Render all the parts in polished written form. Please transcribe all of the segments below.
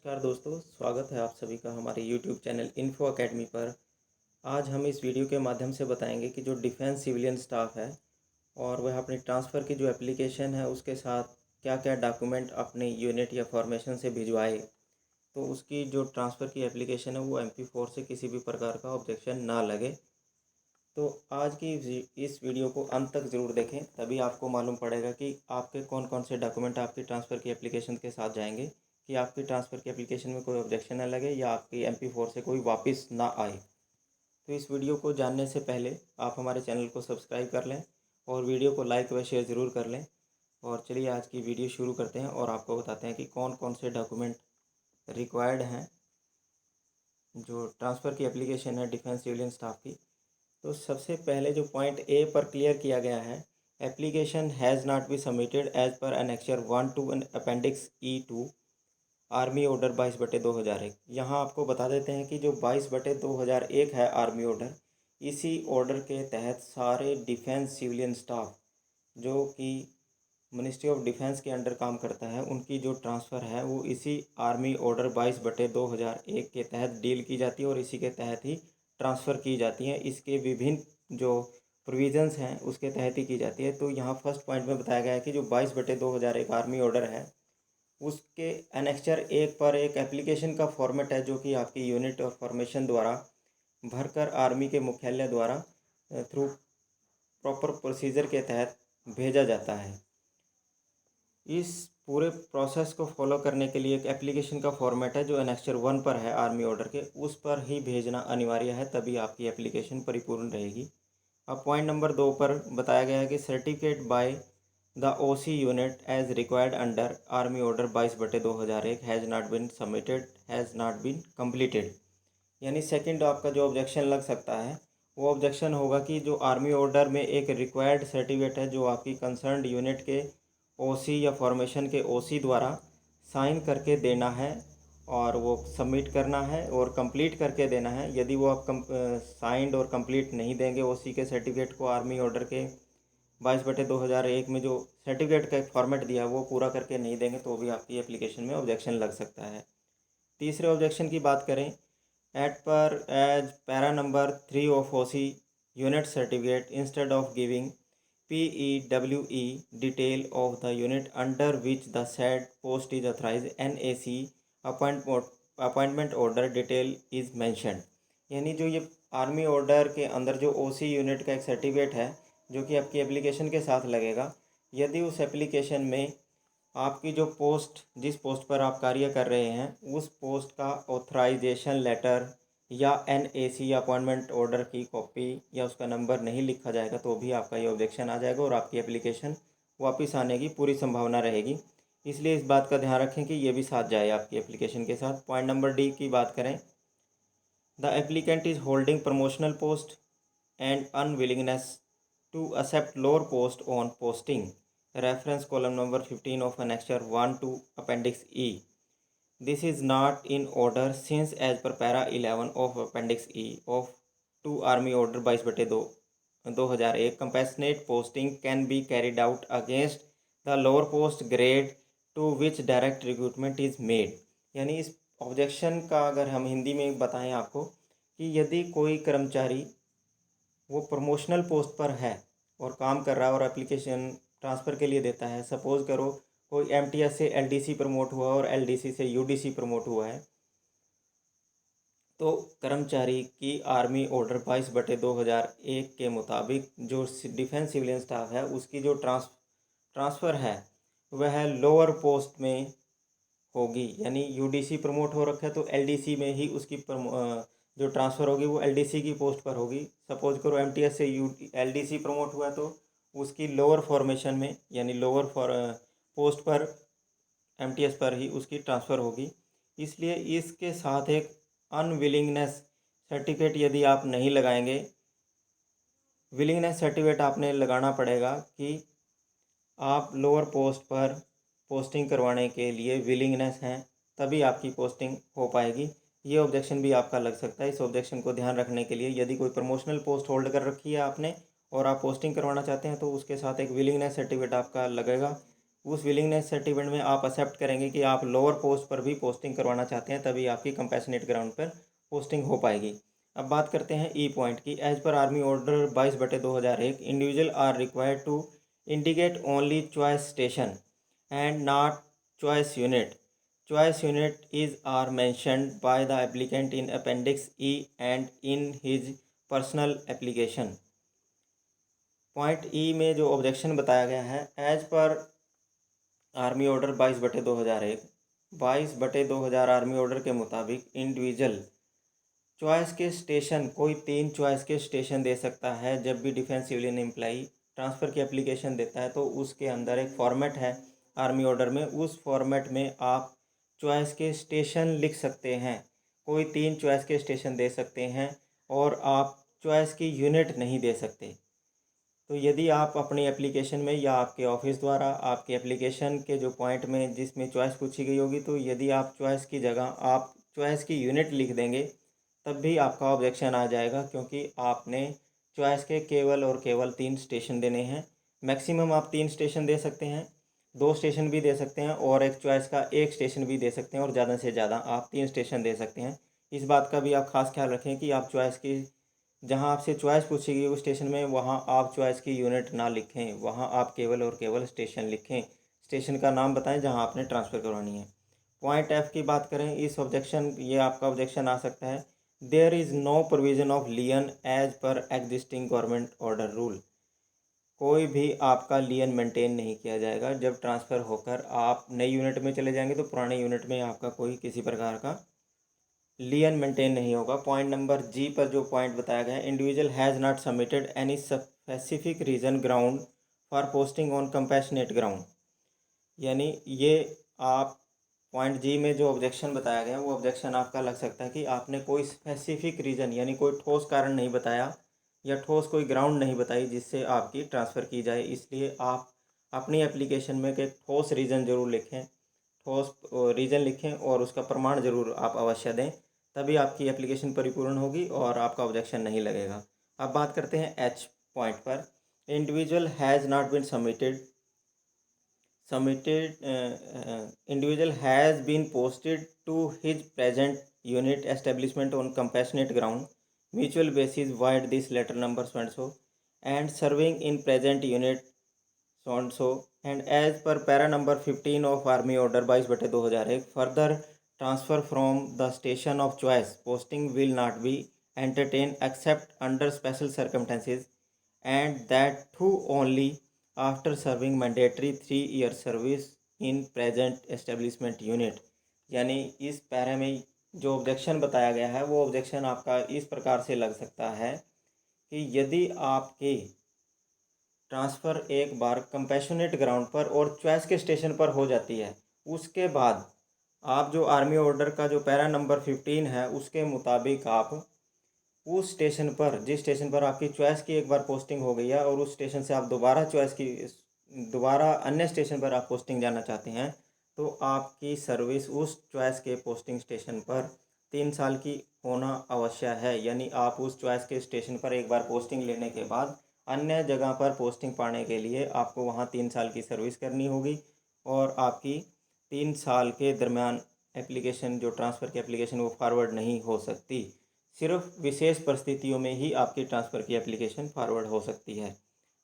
नमस्कार दोस्तों, स्वागत है आप सभी का हमारे YouTube चैनल इन्फो अकेडमी पर। आज हम इस वीडियो के माध्यम से बताएंगे कि जो डिफेंस सिविलियन स्टाफ है और वह अपनी ट्रांसफ़र की जो एप्लीकेशन है उसके साथ क्या क्या डॉक्यूमेंट अपने यूनिट या फॉर्मेशन से भिजवाए, तो उसकी जो ट्रांसफ़र की एप्लीकेशन है वो MP4 से किसी भी प्रकार का ऑब्जेक्शन ना लगे। तो आज की इस वीडियो को अंत तक ज़रूर देखें, तभी आपको मालूम पड़ेगा कि आपके कौन कौन से डॉक्यूमेंट आपकी ट्रांसफ़र की एप्लीकेशन के साथ जाएंगे, कि आपकी ट्रांसफ़र की एप्लीकेशन में कोई ऑब्जेक्शन ना लगे या आपकी MP4 से कोई वापस ना आए। तो इस वीडियो को जानने से पहले आप हमारे चैनल को सब्सक्राइब कर लें और वीडियो को लाइक व शेयर ज़रूर कर लें। और चलिए आज की वीडियो शुरू करते हैं और आपको बताते हैं कि कौन कौन से डॉक्यूमेंट रिक्वायर्ड हैं जो ट्रांसफ़र की एप्लीकेशन है डिफेंस सिविलियन स्टाफ की। तो सबसे पहले जो पॉइंट ए पर क्लियर किया गया है, application has not be submitted as per annexure 1 to appendix E to army order 22/2001। यहाँ आपको बता देते हैं कि जो 22/2001 है आर्मी ऑर्डर, इसी ऑर्डर के तहत सारे डिफेंस सिविलियन स्टाफ जो कि मिनिस्ट्री ऑफ डिफेंस के अंडर काम करता है, उनकी जो ट्रांसफ़र है वो इसी आर्मी ऑर्डर 22/2001 के तहत डील की जाती है और इसी के तहत ही ट्रांसफ़र की जाती हैं। इसके विभिन्न जो प्रोविज़न्स हैं उसके तहत ही की जाती है। तो यहाँ फर्स्ट पॉइंट में बताया गया है कि जो 22/2001 आर्मी ऑर्डर है, उसके एनेक्चर 1 पर एक एप्लीकेशन का फॉर्मेट है जो कि आपकी यूनिट और फॉर्मेशन द्वारा भरकर आर्मी के मुख्यालय द्वारा थ्रू प्रॉपर प्रोसीजर के तहत भेजा जाता है। इस पूरे प्रोसेस को फॉलो करने के लिए एक एप्लीकेशन का फॉर्मेट है जो एनेक्चर 1 पर है आर्मी ऑर्डर के, उस पर ही भेजना अनिवार्य है, तभी आपकी एप्लीकेशन परिपूर्ण रहेगी। अब पॉइंट नंबर 2 पर बताया गया है कि certificate by the OC unit as required under army order 22/2001 has not been submitted has not been completed. यानी सेकंड आपका जो ऑब्जेक्शन लग सकता है वो ऑब्जेक्शन होगा कि जो आर्मी ऑर्डर में एक रिक्वायर्ड सर्टिफिकेट है जो आपकी कंसर्न्ड यूनिट के OC या फॉर्मेशन के OC द्वारा साइन करके देना है और वो सबमिट करना है और कंप्लीट करके देना है। यदि वो आप साइंड और कंप्लीट नहीं देंगे OC के सर्टिफिकेट को, आर्मी ऑर्डर के 22/2001 में जो सर्टिफिकेट का एक फॉर्मेट दिया है वो पूरा करके नहीं देंगे, तो भी आपकी एप्लीकेशन में ऑब्जेक्शन लग सकता है। तीसरे ऑब्जेक्शन की बात करें, at per as para number 3 of OC unit certificate instead of giving PEWE detail of the unit under which the said post is authorized NAC appointment order detail is mentioned. यानी जो ये army order के अंदर जो OC unit का एक certificate है जो कि आपकी एप्लीकेशन के साथ लगेगा, यदि उस एप्लीकेशन में आपकी जो पोस्ट, जिस पोस्ट पर आप कार्य कर रहे हैं, उस पोस्ट का ऑथराइजेशन लेटर या NAC अपॉइंटमेंट ऑर्डर की कॉपी या उसका नंबर नहीं लिखा जाएगा, तो भी आपका ये ऑब्जेक्शन आ जाएगा और आपकी एप्लीकेशन वापस आने की पूरी संभावना रहेगी। इसलिए इस बात का ध्यान रखें कि ये भी साथ जाए आपकी एप्लीकेशन के साथ। पॉइंट नंबर डी की बात करें, the applicant is holding promotional post and unwillingness to accept lower post on posting reference column number 15 of annexure 1 to appendix E. This is not in order since as per para 11 of appendix E of 2 army order 22/2001 compassionate posting can be carried out against the lower post grade to which direct recruitment is made। यानी इस objection का अगर हम हिंदी में बताएं आपको, कि यदि कोई कर्मचारी वो प्रमोशनल पोस्ट पर है और काम कर रहा है और एप्लीकेशन ट्रांसफ़र के लिए देता है, सपोज़ करो कोई MTS से LDC प्रमोट हुआ और LDC से UDC प्रमोट हुआ है, तो कर्मचारी की आर्मी ऑर्डर 22/2001 के मुताबिक जो डिफेंस सिविलियन स्टाफ है उसकी जो ट्रांसफ़र है वह लोअर पोस्ट में होगी। यानी UDC प्रमोट हो रखा है तो LDC में ही उसकी जो ट्रांसफ़र होगी वो LDC की पोस्ट पर होगी। सपोज करो MTS से LDC प्रमोट हुआ तो उसकी लोअर फॉर्मेशन में यानी लोअर पोस्ट पर MTS पर ही उसकी ट्रांसफ़र होगी। इसलिए इसके साथ एक अनविलिंगनेस सर्टिफिकेट यदि आप नहीं लगाएंगे, विलिंगनेस सर्टिफिकेट आपने लगाना पड़ेगा कि आप लोअर पोस्ट पर पोस्टिंग करवाने के लिए विलिंगनेस हैं, तभी आपकी पोस्टिंग हो पाएगी। ये ऑब्जेक्शन भी आपका लग सकता है। इस ऑब्जेक्शन को ध्यान रखने के लिए, यदि कोई प्रमोशनल पोस्ट होल्ड कर रखी है आपने और आप पोस्टिंग करवाना चाहते हैं, तो उसके साथ एक विलिंगनेस सर्टिफिकेट आपका लगेगा उस विलिंगनेस सर्टिफिकेट में आप एक्सेप्ट करेंगे कि आप लोअर पोस्ट पर भी पोस्टिंग करवाना चाहते हैं, तभी आपकी कंपैशनेट ग्राउंड पर पोस्टिंग हो पाएगी। अब बात करते हैं ई पॉइंट की। As per army order 22/2001 individual are required to indicate only choice station and not choice unit. Choice unit is are mentioned by the applicant in Appendix E and in his personal application। Point ई में जो objection बताया गया है, as per army order 22/2001 22/2000 army order के मुताबिक individual choice के station, कोई 3 choice के स्टेशन दे सकता है। जब भी डिफेंस सिविलियन एम्प्लाई ट्रांसफ़र की एप्लीकेशन देता है तो उसके अंदर एक फॉर्मेट है आर्मी ऑर्डर में, उस फॉर्मेट में आप चॉइस के स्टेशन लिख सकते हैं। कोई 3 चॉइस के स्टेशन दे सकते हैं और आप चॉइस की यूनिट नहीं दे सकते। तो यदि आप अपनी एप्लीकेशन में या आपके ऑफिस द्वारा आपके एप्लीकेशन के जो पॉइंट में जिसमें चॉइस पूछी गई होगी, तो यदि आप चॉइस की जगह आप चॉइस की यूनिट लिख देंगे तब भी आपका ऑब्जेक्शन आ जाएगा, क्योंकि आपने चॉइस के केवल और केवल 3 स्टेशन देने हैं। मैक्सिमम आप 3 स्टेशन दे सकते हैं, 2 स्टेशन भी दे सकते हैं और एक चॉइस का 1 स्टेशन भी दे सकते हैं, और ज़्यादा से ज़्यादा आप 3 स्टेशन दे सकते हैं। इस बात का भी आप खास ख्याल रखें कि आप चॉइस की जहां आपसे चॉइस पूछी गई उस स्टेशन में वहां आप चॉइस की यूनिट ना लिखें, वहां आप केवल और केवल स्टेशन लिखें। स्टेशन का नाम बताएं जहां आपने ट्रांसफ़र करवानी है। पॉइंट एफ की बात करें, इस ऑब्जेक्शन ये आपका ऑब्जेक्शन आ सकता है। There is no provision of lien as per existing government order rule. कोई भी आपका लियन मेंटेन नहीं किया जाएगा। जब ट्रांसफ़र होकर आप नई यूनिट में चले जाएंगे तो पुराने यूनिट में आपका कोई किसी प्रकार का लियन मेंटेन नहीं होगा। पॉइंट नंबर जी पर जो पॉइंट बताया गया है, individual has not submitted any specific reason ground for posting on compassionate ground. यानी ये आप पॉइंट जी में जो ऑब्जेक्शन बताया गया है वो ऑब्जेक्शन आपका लग सकता है कि आपने कोई स्पेसिफिक रीज़न यानी कोई ठोस कारण नहीं बताया या ठोस कोई ग्राउंड नहीं बताई जिससे आपकी ट्रांसफ़र की जाए। इसलिए आप अपनी एप्लीकेशन में एक ठोस रीज़न ज़रूर लिखें, ठोस रीज़न लिखें और उसका प्रमाण ज़रूर आप अवश्य दें, तभी आपकी एप्लीकेशन परिपूर्ण होगी और आपका ऑब्जेक्शन नहीं लगेगा। अब बात करते हैं एच पॉइंट पर। Individual has not been individual has been posted to his present unit establishment on compassionate ground mutual basis void this letter number so and so and serving in present unit so and so, and as per para number 15 of army order 22/2001 further transfer from the station of choice posting will not be entertained except under special circumstances, and that too only after serving mandatory 3-year service in present establishment unit। यानी इस para में जो objection बताया गया है वो objection आपका इस प्रकार से लग सकता है कि यदि आपके ट्रांसफ़र एक बार कंपैशनेट ग्राउंड पर और चॉइस के स्टेशन पर हो जाती है, उसके बाद आप जो आर्मी ऑर्डर का जो पैरा नंबर 15 है उसके मुताबिक आप उस स्टेशन पर, जिस स्टेशन पर आपकी चॉइस की एक बार पोस्टिंग हो गई है और उस स्टेशन से आप दोबारा अन्य स्टेशन पर आप पोस्टिंग जाना चाहते हैं, तो आपकी सर्विस उस चॉइस के पोस्टिंग स्टेशन पर 3 साल की होना आवश्यक है। यानी आप उस चॉइस के स्टेशन पर एक बार पोस्टिंग लेने के बाद अन्य जगह पर पोस्टिंग पाने के लिए आपको वहाँ 3 साल की सर्विस करनी होगी, और आपकी 3 साल के दरमियान एप्लीकेशन जो ट्रांसफ़र की एप्लीकेशन वो फॉरवर्ड नहीं हो सकती। सिर्फ विशेष परिस्थितियों में ही आपकी ट्रांसफ़र की एप्लीकेशन फॉरवर्ड हो सकती है।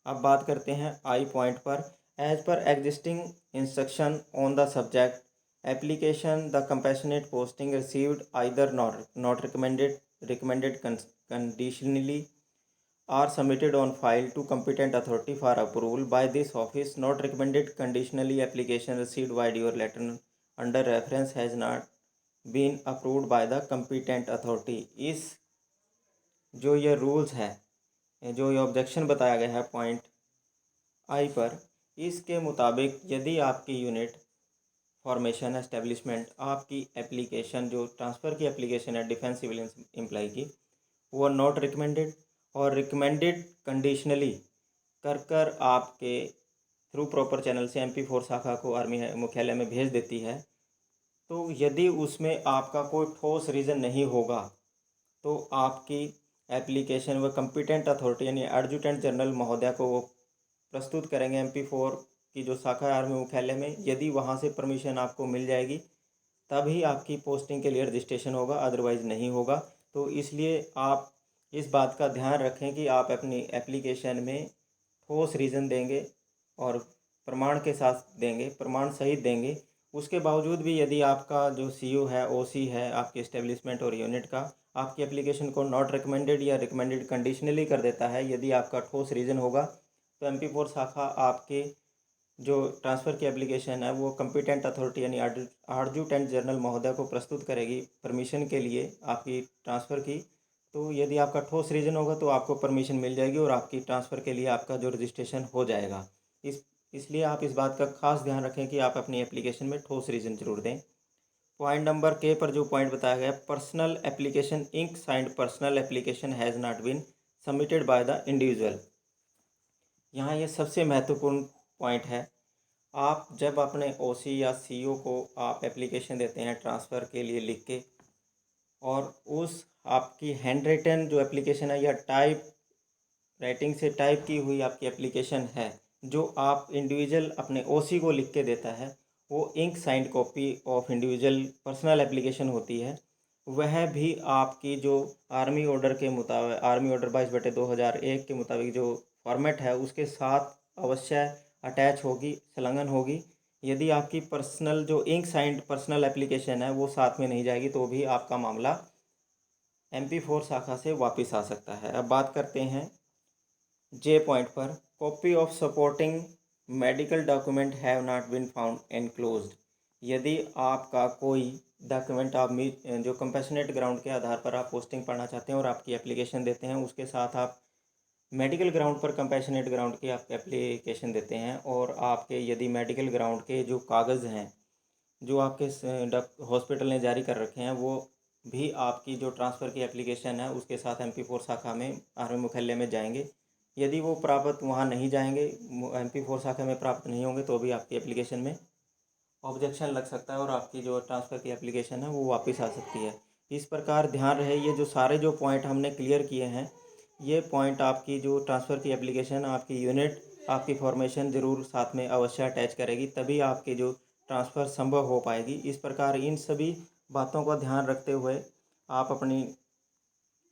अब बात करते हैं आई पॉइंट पर। As per existing instruction on the subject application the compassionate posting received either not recommended conditionally are submitted on file to competent authority for approval by this office. Not recommended conditionally application received by your letter under reference has not been approved by the competent authority। इस जो ये rules है, जो ये objection बताया गया है point I पर, इसके मुताबिक यदि आपकी यूनिट फॉर्मेशन एस्टेब्लिशमेंट आपकी एप्लीकेशन जो ट्रांसफ़र की एप्लीकेशन है डिफेंस सिविलियन एम्प्लाई की, वो नॉट रिकमेंडेड और रिकमेंडेड कंडीशनली कर आपके थ्रू प्रॉपर चैनल से MP4 शाखा को आर्मी मुख्यालय में भेज देती है, तो यदि उसमें आपका कोई ठोस रीज़न नहीं होगा तो आपकी एप्लीकेशन व कंपिटेंट अथॉरिटी यानी एडजुटेंट जनरल महोदय को वो प्रस्तुत करेंगे MP4 की जो शाखा है आर्मी मुख्यालय में, यदि वहाँ से परमिशन आपको मिल जाएगी तभी आपकी पोस्टिंग के लिए रजिस्ट्रेशन होगा, अदरवाइज़ नहीं होगा। तो इसलिए आप इस बात का ध्यान रखें कि आप अपनी एप्लीकेशन में ठोस रीज़न देंगे और प्रमाण के साथ देंगे, प्रमाण सहित देंगे। उसके बावजूद भी यदि आपका जो सीओ है, ओसी है आपके एस्टेब्लिशमेंट और यूनिट का, आपकी एप्लीकेशन को नॉट रिकमेंडेड या रिकमेंडेड कंडीशनली कर देता है, यदि आपका ठोस रीज़न होगा, तो MP4 शाखा आपके जो ट्रांसफ़र की एप्लीकेशन है वो कम्पिटेंट अथॉरिटी यानी एडजुटेंट जनरल महोदय को प्रस्तुत करेगी परमिशन के लिए आपकी ट्रांसफ़र की। तो यदि आपका ठोस रीज़न होगा तो आपको परमिशन मिल जाएगी और आपकी ट्रांसफ़र के लिए आपका जो रजिस्ट्रेशन हो जाएगा। इसलिए आप इस बात का खास ध्यान रखें कि आप अपनी एप्लीकेशन में ठोस रीज़न ज़रूर दें। पॉइंट नंबर के पर जो पॉइंट बताया गया, personal application ink signed personal application has not been submitted by the individual. यहाँ ये सबसे महत्वपूर्ण पॉइंट है। आप जब अपने ओसी या सीओ को आप एप्लीकेशन देते हैं ट्रांसफ़र के लिए लिख के, और उस आपकी हैंड रिटन जो एप्लीकेशन है या टाइप राइटिंग से टाइप की हुई आपकी एप्लीकेशन है, जो आप इंडिविजुअल अपने ओसी को लिख के देता है, वो ink signed copy of individual personal application होती है। वह भी आपकी जो आर्मी ऑर्डर के मुताबिक, आर्मी ऑर्डर 22/2001 के मुताबिक जो फॉर्मेट है उसके साथ अवश्य अटैच होगी, संलग्न होगी। यदि आपकी पर्सनल जो इंक साइंड पर्सनल एप्लीकेशन है वो साथ में नहीं जाएगी तो भी आपका मामला MP4 शाखा से वापस आ सकता है। अब बात करते हैं जे पॉइंट पर, copy of supporting medical document have not been found enclosed. यदि आपका कोई डॉक्यूमेंट आप जो कंपैशनेट ग्राउंड के आधार पर आप पोस्टिंग पढ़ना चाहते हैं और आपकी एप्लीकेशन देते हैं, उसके साथ आप मेडिकल ग्राउंड पर कंपैशनेट ग्राउंड की आप एप्लीकेशन देते हैं, और आपके यदि मेडिकल ग्राउंड के जो कागज़ हैं जो आपके हॉस्पिटल ने जारी कर रखे हैं, वो भी आपकी जो ट्रांसफ़र की एप्लीकेशन है उसके साथ MP4 शाखा में आर्मी मुख्यालय में जाएंगे। यदि वो प्राप्त वहाँ नहीं जाएंगे, MP4 शाखा में प्राप्त नहीं होंगे, तो भी आपकी एप्लीकेशन में ऑब्जेक्शन लग सकता है और आपकी जो ट्रांसफ़र की एप्लीकेशन है वो वापस आ सकती है। इस प्रकार ध्यान रहे, ये जो सारे जो पॉइंट हमने क्लियर किए हैं, ये पॉइंट आपकी जो ट्रांसफ़र की एप्लीकेशन, आपकी यूनिट, आपकी फॉर्मेशन ज़रूर साथ में अवश्य अटैच करेगी, तभी आपकी जो ट्रांसफ़र संभव हो पाएगी। इस प्रकार इन सभी बातों का ध्यान रखते हुए आप अपनी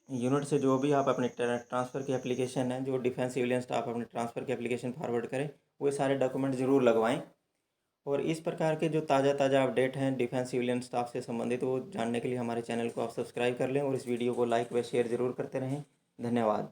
यूनिट से जो भी आप अपने ट्रांसफ़र की एप्लीकेशन है, जो डिफेंस सिविलियन स्टाफ अपने ट्रांसफ़र की एप्लीकेशन फॉरवर्ड करें, वो सारे डॉक्यूमेंट ज़रूर लगवाएं। और इस प्रकार के जो ताज़ा अपडेट हैं डिफेंस सिविलियन स्टाफ से संबंधित, वो जानने के लिए हमारे चैनल को आप सब्सक्राइब कर लें और इस वीडियो को लाइक व शेयर ज़रूर करते रहें। धन्यवाद।